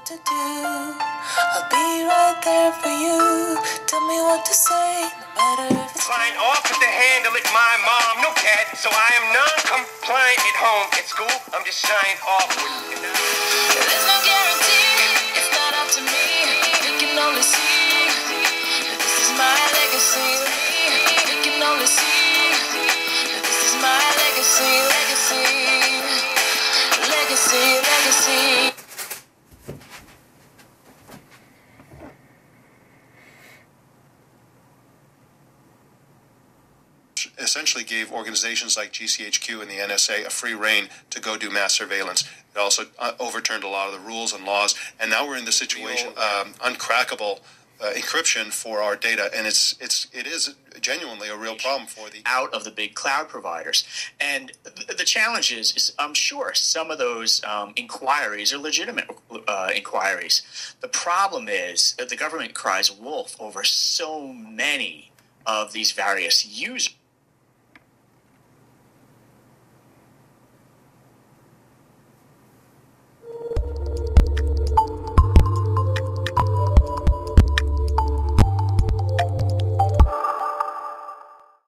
To do, I'll be right there for you. Tell me what to say, no matter if it's Sign off with the handle it, my mom, no cat. So I am non-compliant at home. At school, I'm just signed off with. There's no guarantee, it's not up to me. You can only see that this is my legacy. You can only see that this is my legacy, legacy, legacy, legacy. Essentially gave organizations like GCHQ and the NSA a free rein to go do mass surveillance. It also overturned a lot of the rules and laws, and now we're in the situation uncrackable encryption for our data, and it is genuinely a real problem for the out of the big cloud providers. And the challenge is I'm sure some of those inquiries are legitimate inquiries. The problem is that the government cries wolf over so many of these various users.